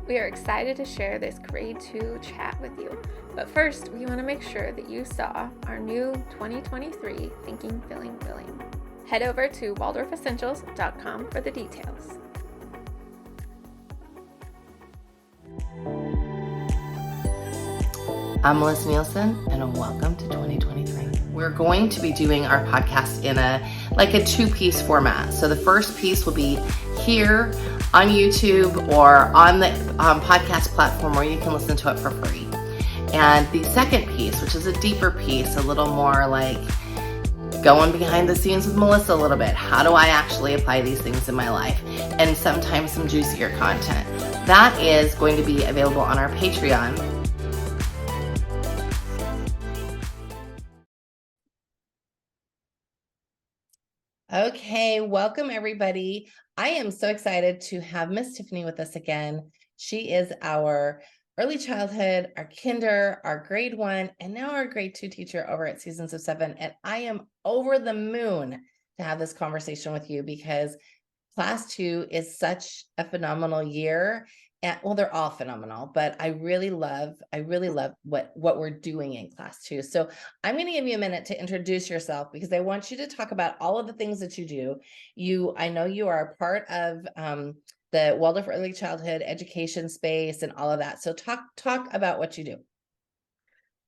We are excited to share this grade 2 chat with you. But first, we want to make sure that you saw our new 2023 Thinking, Feeling, Willing. Head over to waldorfessentials.com for the details. I'm Melisa Nielsen, and welcome to 2023. We're going to be doing our podcast in a two-piece format. So the first piece will be here on YouTube or on the podcast platform where you can listen to it for free. And the second piece, which is a deeper piece, a little more like going behind the scenes with Melisa a little bit. How do I actually apply these things in my life? And sometimes some juicier content. That is going to be available on our Patreon. Okay, welcome everybody. I am so excited to have Miss Tiffany with us again. She is our early childhood, our kinder, our grade 1, and now our grade 2 teacher over at Seasons of 7. And I am over the moon to have this conversation with you because Class 2 is such a phenomenal year. And well, they're all phenomenal, but I really love what we're doing in Class 2. So I'm going to give you a minute to introduce yourself because I want you to talk about all of the things that you do. I know you are a part of the Waldorf Early Childhood education space and all of that. So talk about what you do.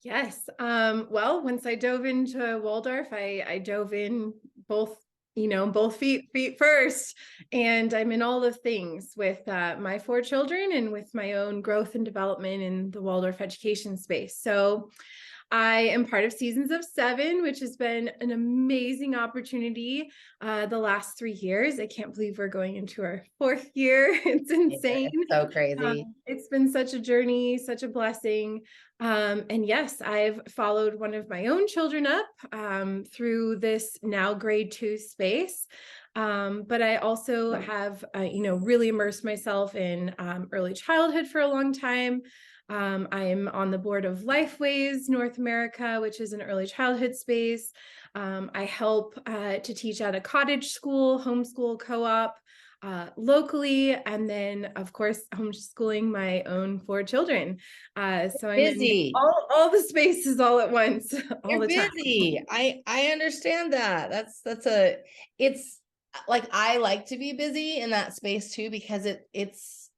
Yes. Well, once I dove into Waldorf, I dove in both feet first, and I'm in all the things with my 4 children and with my own growth and development in the Waldorf education space. So I am part of Seasons of 7, which has been an amazing opportunity the last 3 years. I can't believe we're going into our 4th year. It's insane. It's so crazy. It's been such a journey, such a blessing. And yes, I've followed one of my own children up through this now grade 2 space. But I also have, really immersed myself in early childhood for a long time. I am on the board of Lifeways North America, which is an early childhood space. I help to teach at a cottage school, homeschool co-op locally, and then of course homeschooling my own 4 children. So I'm busy. in all the spaces all at once. You're busy. I understand that. It's like I like to be busy in that space too because it's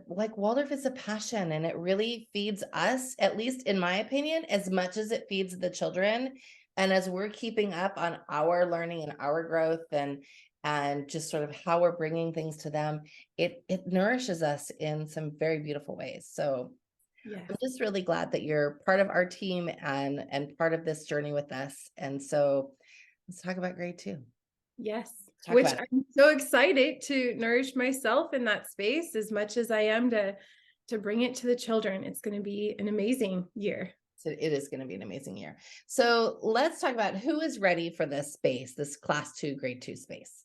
like Waldorf is a passion and it really feeds us, at least in my opinion, as much as it feeds the children. And as we're keeping up on our learning and our growth and just sort of how we're bringing things to them, it nourishes us in some very beautiful ways. So Yes. I'm just really glad that you're part of our team and part of this journey with us. And so let's talk about grade 2. Yes. Talk Which about it. I'm so excited to nourish myself in that space as much as I am to bring it to the children. It's going to be an amazing year. So it is going to be an amazing year. So let's talk about who is ready for this space, this class 2, grade 2 space.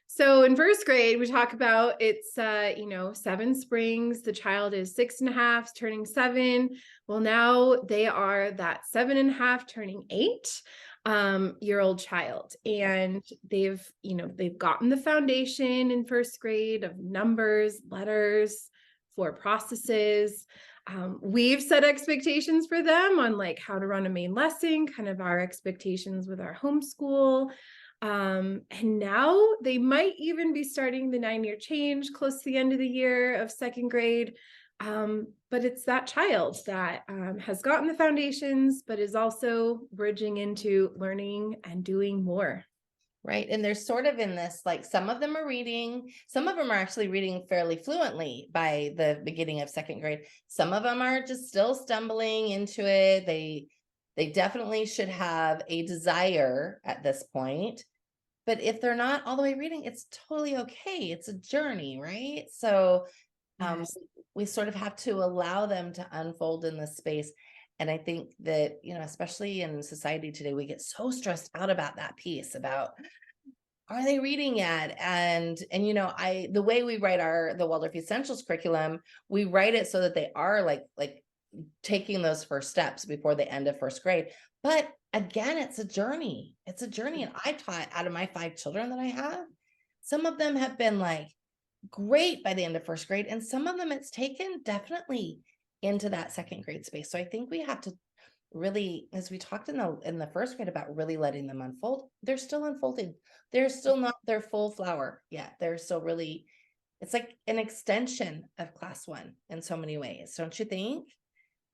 So in first grade, we talk about it's, 7 springs. The child is 6.5, turning 7. Well, now they are that 7.5, turning 8 year old child. And they've gotten the foundation in first grade of numbers, letters, 4 processes. We've set expectations for them on like how to run a main lesson, kind of our expectations with our homeschool. And now they might even be starting the 9-year change close to the end of the year of second grade. But it's that child that has gotten the foundations, but is also bridging into learning and doing more. Right. And they're sort of in this, like some of them are reading, some of them are actually reading fairly fluently by the beginning of second grade. Some of them are just still stumbling into it. They definitely should have a desire at this point. But if they're not all the way reading, it's totally okay. It's a journey, right? So Yes. we sort of have to allow them to unfold in this space. And I think that, especially in society today, we get so stressed out about that piece about, are they reading yet? And the way we write the Waldorf Essentials curriculum, we write it so that they are like taking those first steps before the end of first grade. But again, it's a journey. And I taught out of my 5 children that I have, some of them have been like great by the end of first grade. And some of them it's taken definitely into that second grade space. So I think we have to really, as we talked in the first grade about really letting them unfold, they're still unfolding. They're still not their full flower yet. They're still really, it's like an extension of class one in so many ways, don't you think?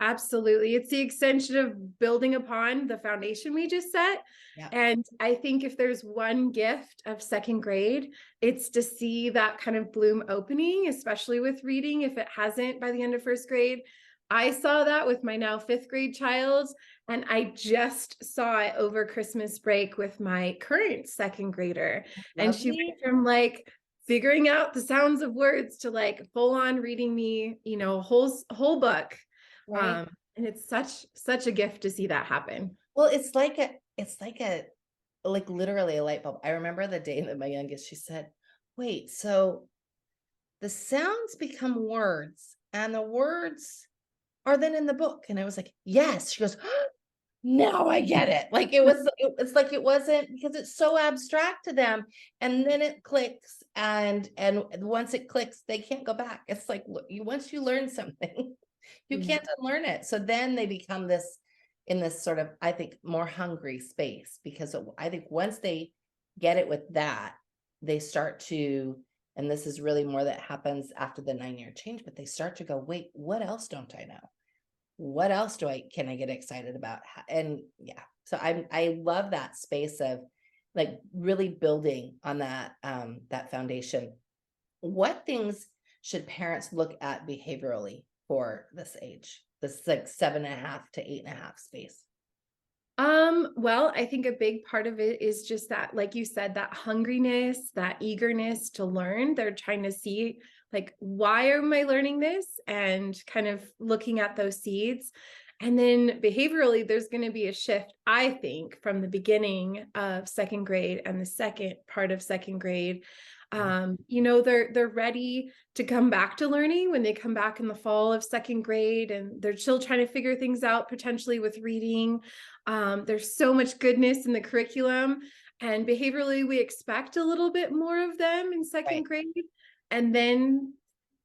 Absolutely. It's the extension of building upon the foundation we just set. Yeah. And I think if there's one gift of second grade, it's to see that kind of bloom opening, especially with reading, if it hasn't by the end of first grade. I saw that with my now fifth grade child, and I just saw it over Christmas break with my current second grader. And she Lovely. went from like figuring out the sounds of words to like full on reading me, a whole book. Right. And it's such a gift to see that happen. Well, like literally a light bulb. I remember the day that my youngest, she said, wait, so the sounds become words and the words are then in the book. And I was like, yes. She goes, now I get it. Like it's like it wasn't, because it's so abstract to them. And then it clicks, and once it clicks, they can't go back. It's like, once you learn something, you can't unlearn it. So then they become in this sort of, I think, more hungry space, because I think once they get it with that, they start to, and this is really more that happens after the 9-year change, but they start to go, wait, what else don't I know? What else can I get excited about? And yeah, so I love that space of like really building on that foundation. What things should parents look at behaviorally for this age, this like 7.5 to 8.5 space? Well, I think a big part of it is just that, like you said, that hungriness, that eagerness to learn. They're trying to see, like, why am I learning this? And kind of looking at those seeds. And then behaviorally, there's going to be a shift, I think, from the beginning of second grade and the second part of second grade. They're ready to come back to learning when they come back in the fall of second grade, and they're still trying to figure things out, potentially with reading. There's so much goodness in the curriculum, and behaviorally, we expect a little bit more of them in second grade. And then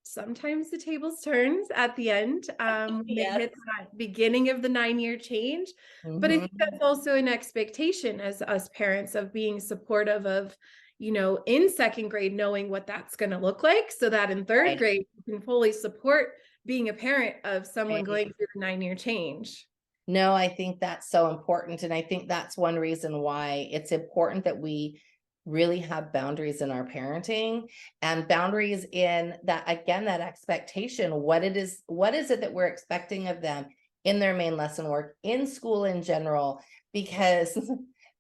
sometimes the tables turns at the end, when they hit that beginning of the 9-year change. But I think that's also an expectation as us parents of being supportive of, in second grade, knowing what that's going to look like, so that in third grade, you can fully support being a parent of someone going through the 9-year change. No, I think that's so important. And I think that's one reason why it's important that we really have boundaries in our parenting, and boundaries in that, again, that expectation. What is it that we're expecting of them in their main lesson work, in school in general, because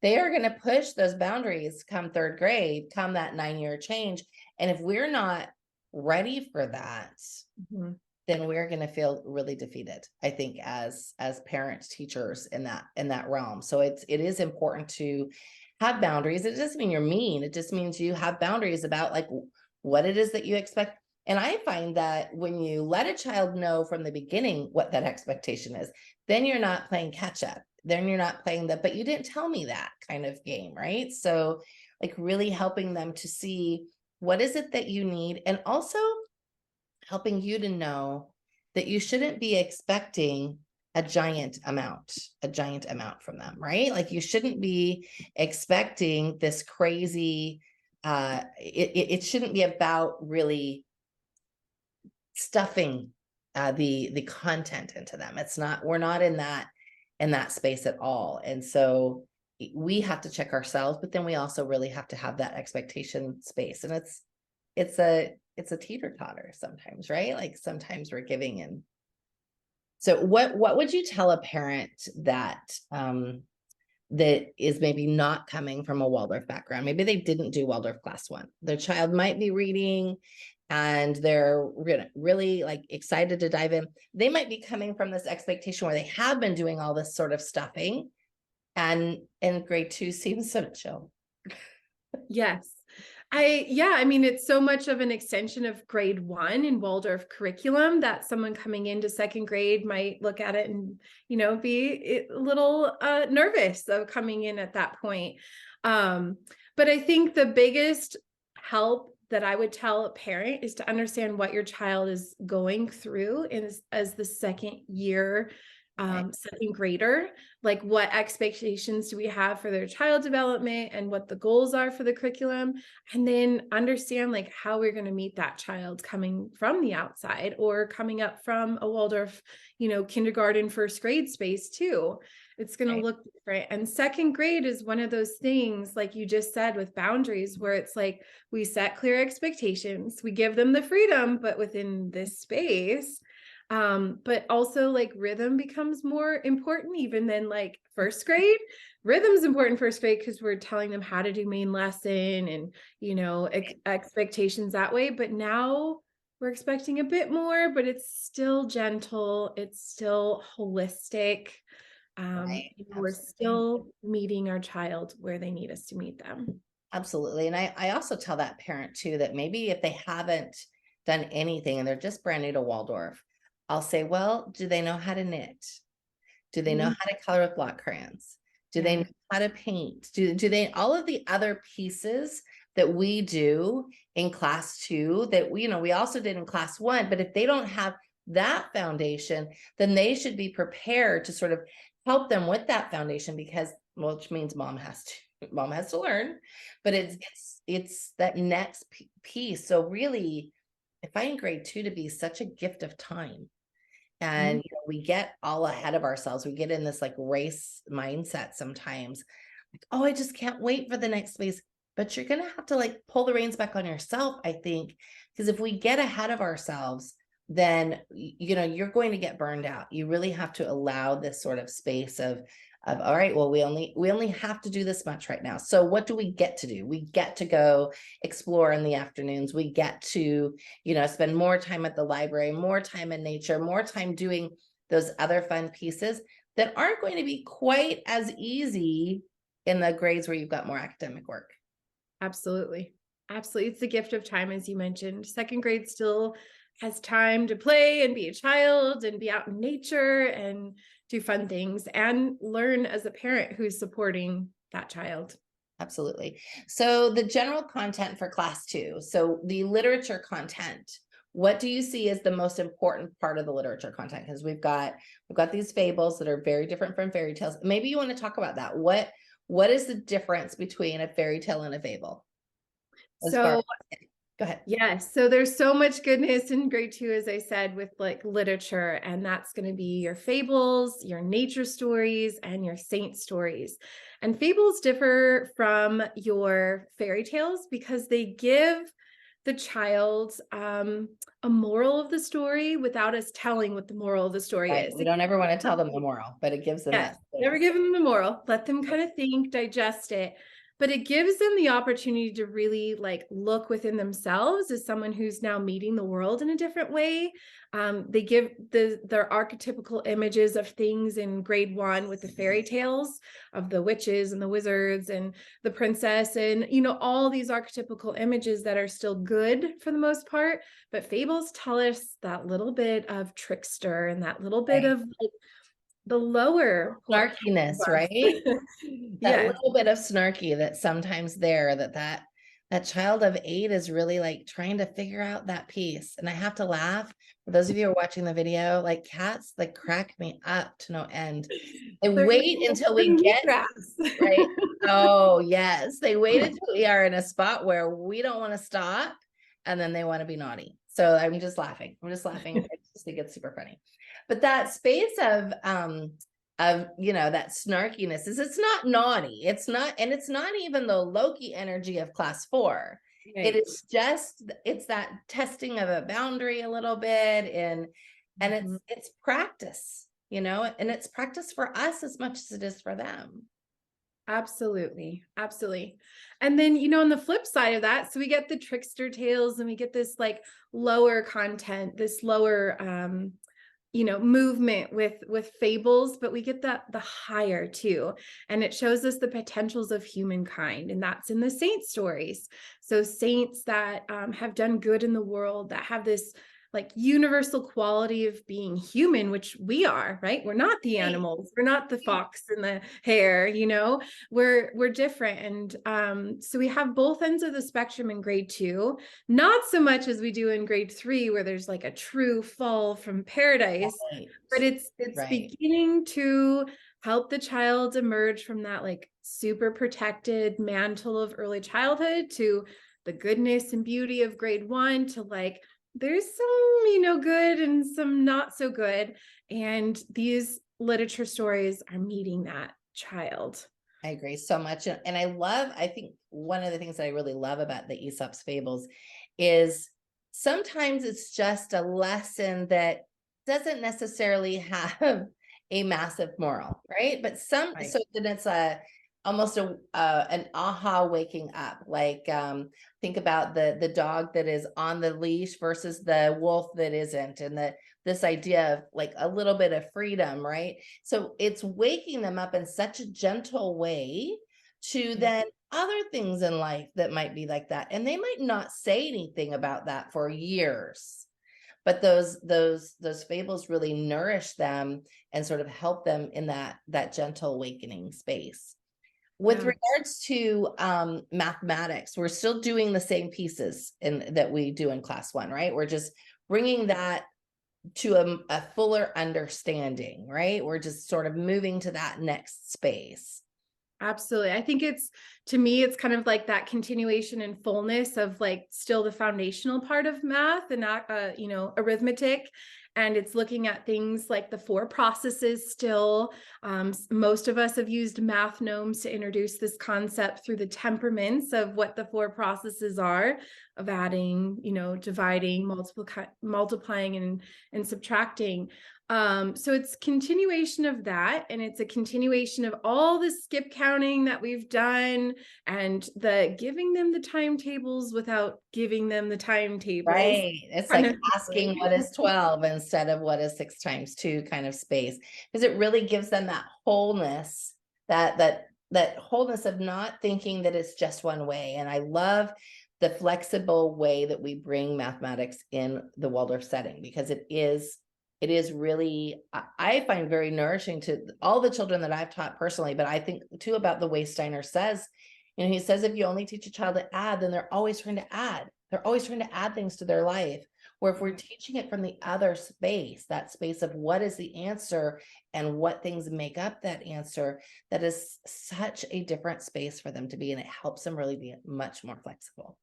they are going to push those boundaries come third grade, come that 9-year change. And if we're not ready for that, then we're going to feel really defeated, I think, as parents, teachers in that realm. So it is important to have boundaries. It doesn't mean you're mean. It just means you have boundaries about like what it is that you expect. And I find that when you let a child know from the beginning what that expectation is, then you're not playing catch up. Then you're not playing but you didn't tell me that kind of game, right? So like really helping them to see what is it that you need, and also helping you to know that you shouldn't be expecting a giant amount from them, right? Like you shouldn't be expecting this crazy, it shouldn't be about really stuffing the content into them. We're not in that space at all. And so we have to check ourselves, but then we also really have to have that expectation space. And it's a teeter-totter sometimes, right? Like sometimes we're giving in. So what would you tell a parent that that is maybe not coming from a Waldorf background? Maybe they didn't do Waldorf class 1. Their child might be reading and they're really like excited to dive in. They might be coming from this expectation where they have been doing all this sort of stuffing, and in grade 2 seems so chill. Yes. I mean, it's so much of an extension of grade 1 in Waldorf curriculum that someone coming into second grade might look at it and, be a little nervous of coming in at that point. But I think the biggest help that I would tell a parent is to understand what your child is going through as the second year, second grader. Like, what expectations do we have for their child development and what the goals are for the curriculum, and then understand like how we're going to meet that child coming from the outside or coming up from a Waldorf, kindergarten, first grade space too. It's going to look different. And second grade is one of those things, like you just said, with boundaries, where it's like we set clear expectations, we give them the freedom, but within this space. But also like rhythm becomes more important even than like first grade. Rhythm's important first grade because we're telling them how to do main lesson and, expectations that way. But now we're expecting a bit more, but it's still gentle. It's still holistic. We're still meeting our child where they need us to meet them. Absolutely. And I also tell that parent too, that maybe if they haven't done anything and they're just brand new to Waldorf, I'll say, well, do they know how to knit? Do they know how to color with block crayons? Do they know how to paint? Do they, all of the other pieces that we do in class 2 that we also did in class 1, but if they don't have that foundation, then they should be prepared to sort of help them with that foundation, because, which means mom has to learn, but it's that next piece. So really, I find grade 2 to be such a gift of time. And we get all ahead of ourselves. We get in this like race mindset sometimes, like, oh, I just can't wait for the next space. But you're going to have to like pull the reins back on yourself, I think, because if we get ahead of ourselves, then, you're going to get burned out. You really have to allow this sort of space of, all right, well, we only have to do this much right now. So what do we get to do? We get to go explore in the afternoons. We get to, spend more time at the library, more time in nature, more time doing those other fun pieces that aren't going to be quite as easy in the grades where you've got more academic work. Absolutely. Absolutely. It's the gift of time, as you mentioned. Second grade still has time to play and be a child and be out in nature and do fun things and learn as a parent who's supporting that child. Absolutely. So the general content for class 2, so the literature content, what do you see as the most important part of the literature content? Because we've got these fables that are very different from fairy tales. Maybe you want to talk about that. What is the difference between a fairy tale and a fable? So go ahead. Yes. So there's so much goodness in grade 2, as I said, with like literature, and that's going to be your fables, your nature stories, and your saint stories. And fables differ from your fairy tales because they give the child a moral of the story without us telling what the moral of the story is. We don't ever want to tell them the moral, but it gives them that space. Never give them the moral. Let them kind of think, digest it. But it gives them the opportunity to really like look within themselves as someone who's now meeting the world in a different way. They give their archetypical images of things in grade 1 with the fairy tales of the witches and the wizards and the princess and, all these archetypical images that are still good for the most part. But fables tell us that little bit of trickster and that little bit of like, the lower snarkiness, right? That little bit of snarky that's sometimes there, that child of 8 is really like trying to figure out that piece. And I have to laugh. For those of you who are watching the video, like cats like crack me up to no end. They wait until we get right. Oh yes. They wait until we are in a spot where we don't want to stop. And then they want to be naughty. So I'm just laughing. I just think it's super funny. But that space of that snarkiness it's not naughty. It's not even the Loki energy of class 4. Right. It is just, it's that testing of a boundary a little bit and it's practice, and it's practice for us as much as it is for them. Absolutely. Absolutely. And then, on the flip side of that, so we get the trickster tales and we get this like lower content, this lower, movement with fables, but we get the higher too. And it shows us the potentials of humankind. And that's in the saint stories. So saints that have done good in the world, that have this like universal quality of being human, which we are, right? We're not the animals. We're not the fox and the hare, you know, we're different. And so we have both ends of the spectrum in grade 2, not so much as we do in grade 3, where there's like a true fall from paradise, but it's beginning to help the child emerge from that like super protected mantle of early childhood to the goodness and beauty of grade 1, to like, there's some, you know, good and some not so good. And these literature stories are meeting that child. I agree so much. And I think one of the things that I really love about the Aesop's fables is sometimes it's just a lesson that doesn't necessarily have a massive moral, right? But so then it's almost an aha waking up. Like think about the dog that is on the leash versus the wolf that isn't, and this idea of like a little bit of freedom, right? So it's waking them up in such a gentle way to then other things in life that might be like that. And they might not say anything about that for years, but those fables really nourish them and sort of help them in that gentle awakening space. With regards to mathematics, we're still doing the same pieces that we do in class 1, right? We're just bringing that to a fuller understanding, right? We're just sort of moving to that next space. Absolutely. I think to me, it's kind of like that continuation and fullness of like still the foundational part of math and not, you know, arithmetic. And it's looking at things like the 4 processes still. Most of us have used math gnomes to introduce this concept through the temperaments of what the 4 processes are of adding, you know, dividing, multiplying and subtracting. So it's continuation of that, and it's a continuation of all the skip counting that we've done and the giving them the timetables without giving them the timetables. Right. It's like asking what is 12 instead of what is 6 times 2 kind of space, because it really gives them that wholeness, that wholeness of not thinking that it's just one way. And I love the flexible way that we bring mathematics in the Waldorf setting, because it is really, I find very nourishing to all the children that I've taught personally, but I think too about the way Steiner says, you know, he says, if you only teach a child to add, then they're always trying to add. They're always trying to add things to their life. Where if we're teaching it from the other space, that space of what is the answer and what things make up that answer, that is such a different space for them to be. And it helps them really be much more flexible.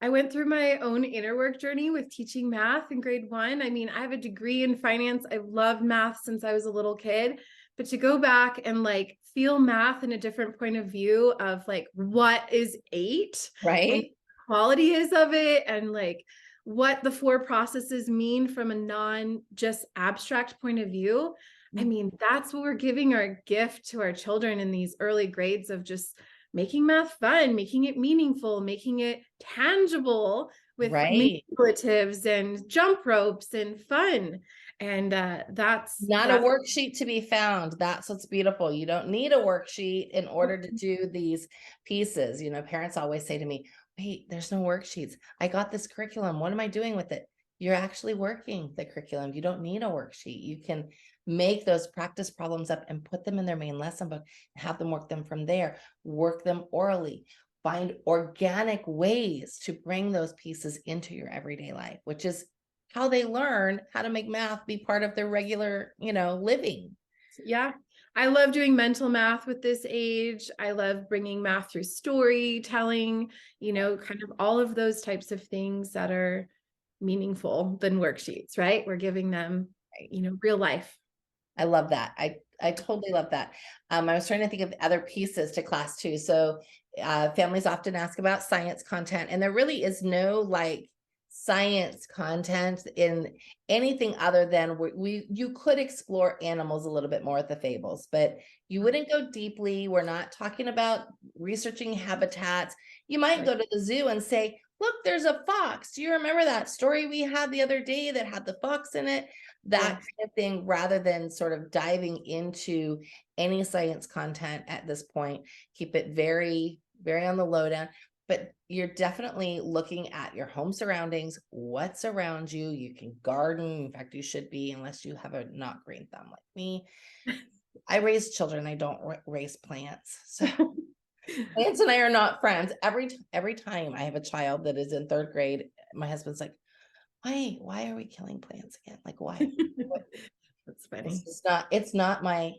I went through my own inner work journey with teaching math in grade 1. I mean, I have a degree in finance. I've loved math since I was a little kid, but to go back and like feel math in a different point of view of like, what is 8? Right. Quality is of it, and like what the 4 processes mean from a non just abstract point of view. I mean, that's what we're giving our gift to our children in these early grades of just making math fun, making it meaningful, making it tangible with manipulatives and jump ropes and fun. And that's not a worksheet to be found. That's what's beautiful. You don't need a worksheet in order to do these pieces. You know, parents always say to me, wait, there's no worksheets. I got this curriculum. What am I doing with it? You're actually working the curriculum. You don't need a worksheet. You can make those practice problems up and put them in their main lesson book, have them work them from there, work them orally, find organic ways to bring those pieces into your everyday life, which is how they learn how to make math be part of their regular, you know, living. Yeah. I love doing mental math with this age. I love bringing math through storytelling, you know, kind of all of those types of things that are meaningful than worksheets, right? We're giving them, you know, real life. I love that. I totally love that. I was trying to think of other pieces to class 2. So families often ask about science content, and there really is no like science content in anything other than you could explore animals a little bit more at the fables, but you wouldn't go deeply. We're not talking about researching habitats. You might go to the zoo and say, look, there's a fox. Do you remember that story we had the other day that had the fox in it? That kind of thing, rather than sort of diving into any science content at this point. Keep it very, very on the lowdown. but you're definitely looking at your home surroundings, what's around you. You can garden. In fact, you should be, unless you have a not green thumb like me. I raise children. I don't raise plants. So plants and I are not friends. Every time I have a child that is in 3rd grade, my husband's like, why are we killing plants again? Like, why? That's funny. It's not my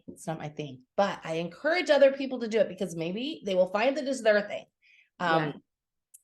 thing, but I encourage other people to do it because maybe they will find that it's their thing. Yeah.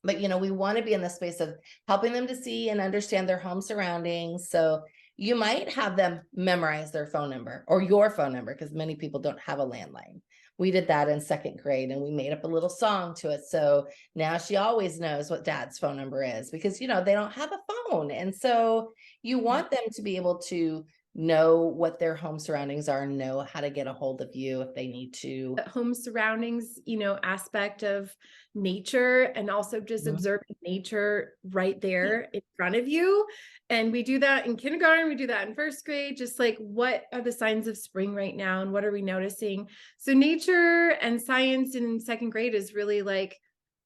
But we want to be in the space of helping them to see and understand their home surroundings. So you might have them memorize their phone number or your phone number, because many people don't have a landline. We did that in 2nd grade and we made up a little song to it. So now she always knows what dad's phone number is, because they don't have a phone. And so you want them to be able to know what their home surroundings are, know how to get a hold of you if they need to. The home surroundings, aspect of nature, and also just observing nature right there in front of you. And we do that in kindergarten, we do that in 1st grade, just like, what are the signs of spring right now and what are we noticing? So nature and science in 2nd grade is really like,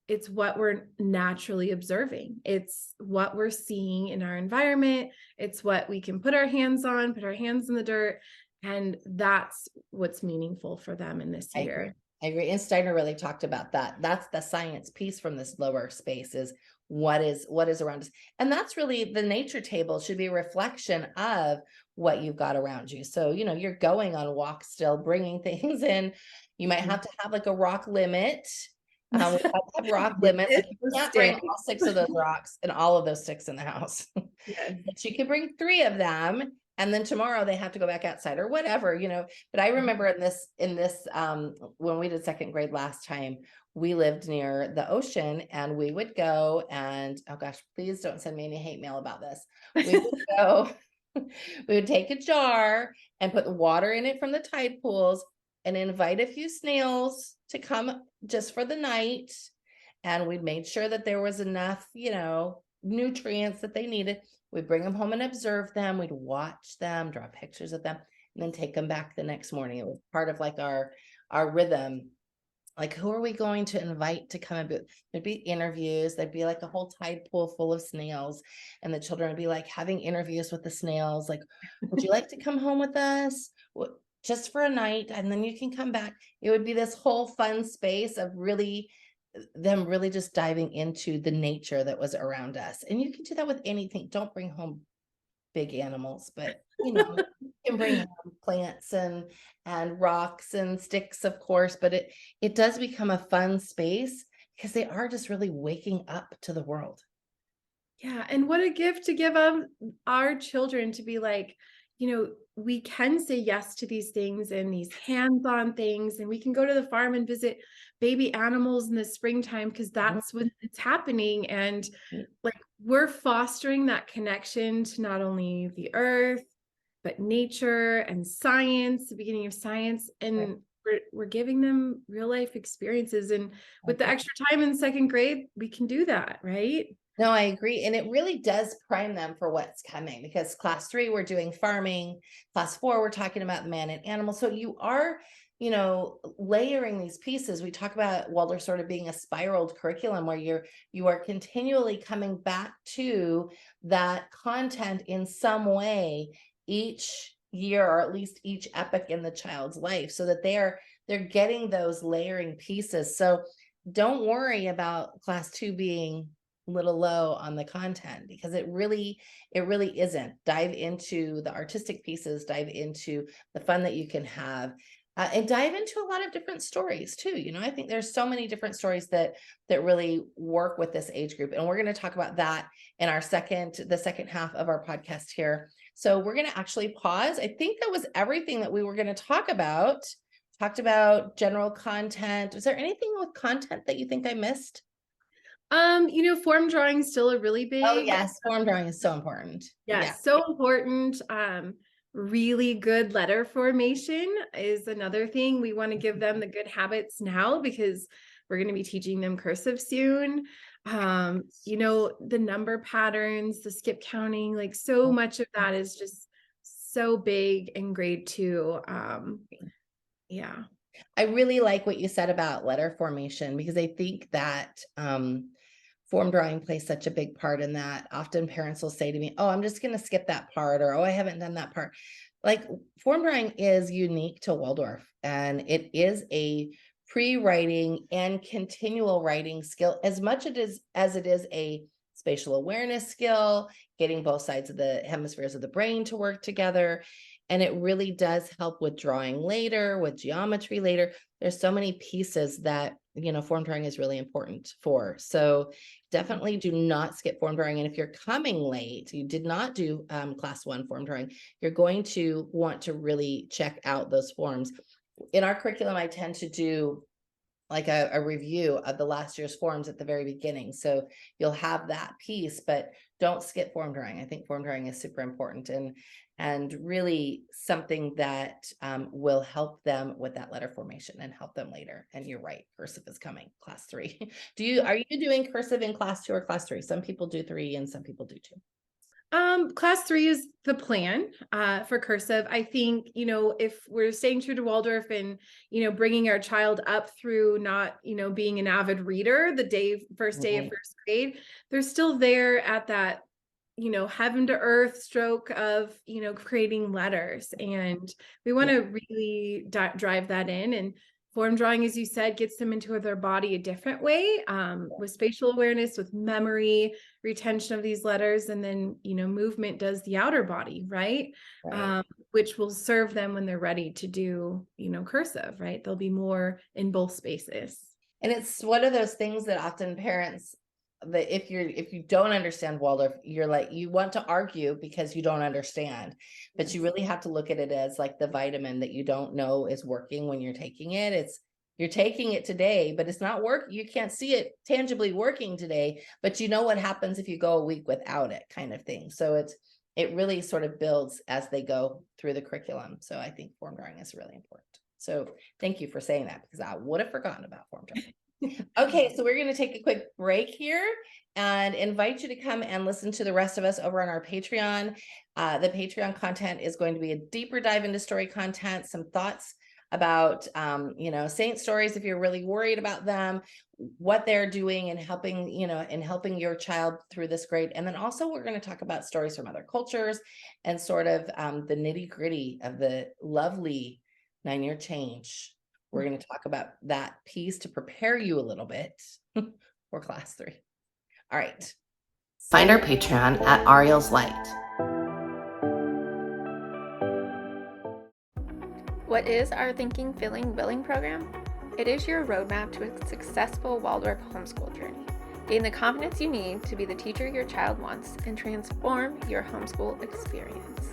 it's what we're naturally observing. It's what we're seeing in our environment. It's what we can put our hands on, put our hands in the dirt. And that's what's meaningful for them in this year. I agree. And Steiner really talked about that. That's the science piece from this lower space, is what is around us. And that's really, the nature table should be a reflection of what you've got around you. So, you're going on walks still, bringing things in. You might have to have like a rock limit. We have to have rock limits. Like, you can't bring all 6 of those rocks and all of those sticks in the house. Yes. But you can bring 3 of them. And then tomorrow they have to go back outside or whatever, but I remember in this, when we did 2nd grade last time, we lived near the ocean and we would go and, oh gosh, please don't send me any hate mail about this. We would go, we would take a jar and put water in it from the tide pools and invite a few snails to come just for the night. And we'd made sure that there was enough, nutrients that they needed. We'd bring them home and observe them. We'd watch them, draw pictures of them, and then take them back the next morning. It was part of like our rhythm. Like, who are we going to invite to come and there'd be interviews. There'd be like a whole tide pool full of snails. And the children would be like having interviews with the snails. Like, would you like to come home with us? Just for a night, and then you can come back. It would be this whole fun space of them really just diving into the nature that was around us. And you can do that with anything. Don't bring home big animals, but you can bring home plants and rocks and sticks, of course, but it does become a fun space because they are just really waking up to the world. Yeah. And what a gift to give our children, to be like, we can say yes to these things and these hands-on things, and we can go to the farm and visit baby animals in the springtime, because that's when it's happening. And like, we're fostering that connection to not only the earth, but nature and science, the beginning of science. And we're giving them real life experiences. And with the extra time in 2nd grade, we can do that, right? No, I agree. And it really does prime them for what's coming, because class 3, we're doing farming. Class 4, we're talking about man and animal. So you are, layering these pieces. We talk about Waldorf sort of being a spiraled curriculum where you are continually coming back to that content in some way each year, or at least each epoch in the child's life, so that they're getting those layering pieces. So don't worry about class 2 being little low on the content, because it really isn't. Dive into the artistic pieces, dive into the fun that you can have, and dive into a lot of different stories too. I think there's so many different stories that really work with this age group, and we're going to talk about that in the second half of our podcast here. So we're going to actually pause. I think that was everything that we were going to talk about. Talked about general content. Was there anything with content that you think I missed? Form drawing is still a really big. Oh yes, form drawing is so important. Yes, so important. Really good letter formation is another thing. We want to give them the good habits now, because we're going to be teaching them cursive soon. The number patterns, the skip counting, like so much of that is just so big in grade 2. Yeah. I really like what you said about letter formation, because I think that form drawing plays such a big part in that. Often parents will say to me, oh, I'm just going to skip that part, or, oh, I haven't done that part. Like, form drawing is unique to Waldorf, and it is a pre-writing and continual writing skill as much as it is a spatial awareness skill, getting both sides of the hemispheres of the brain to work together. And it really does help with drawing later, with geometry later. There's so many pieces that, form drawing is really important for. So definitely do not skip form drawing. And if you're coming late, you did not do class 1 form drawing, you're going to want to really check out those forms. In our curriculum, I tend to do like a review of the last year's forms at the very beginning. So you'll have that piece, but don't skip form drawing. I think form drawing is super important and really something that will help them with that letter formation and help them later. And you're right, cursive is coming, class 3. Are you doing cursive in class 2 or class 3? Some people do 3 and some people do 2. Class 3 is the plan for cursive. I think, if we're staying true to Waldorf and, bringing our child up through not, being an avid reader the first day of first grade, they're still there at that, heaven to earth stroke of, creating letters. And we want to really drive that in. And form drawing, as you said, gets them into their body a different way, with spatial awareness, with memory, retention of these letters, and then, movement does the outer body, right? Which will serve them when they're ready to do, cursive, right? They'll be more in both spaces. And it's one of those things that often parents, that if you don't understand Waldorf, you're like, you want to argue because you don't understand, but you really have to look at it as like the vitamin that you don't know is working when you're taking it. You're taking it today, but it's not working. You can't see it tangibly working today, but you know what happens if you go a week without it, kind of thing. So it really sort of builds as they go through the curriculum. So I think form drawing is really important. So thank you for saying that, because I would have forgotten about form drawing. Okay, so we're going to take a quick break here and invite you to come and listen to the rest of us over on our Patreon. The Patreon content is going to be a deeper dive into story content, some thoughts about, saint stories if you're really worried about them, what they're doing and helping your child through this grade. And then also we're going to talk about stories from other cultures and sort of the nitty gritty of the lovely 9-year change. We're going to talk about that piece to prepare you a little bit for class 3. All right. Find our Patreon at Ariel's Light. What is our Thinking, Feeling, Willing program? It is your roadmap to a successful Waldorf homeschool journey. Gain the confidence you need to be the teacher your child wants and transform your homeschool experience.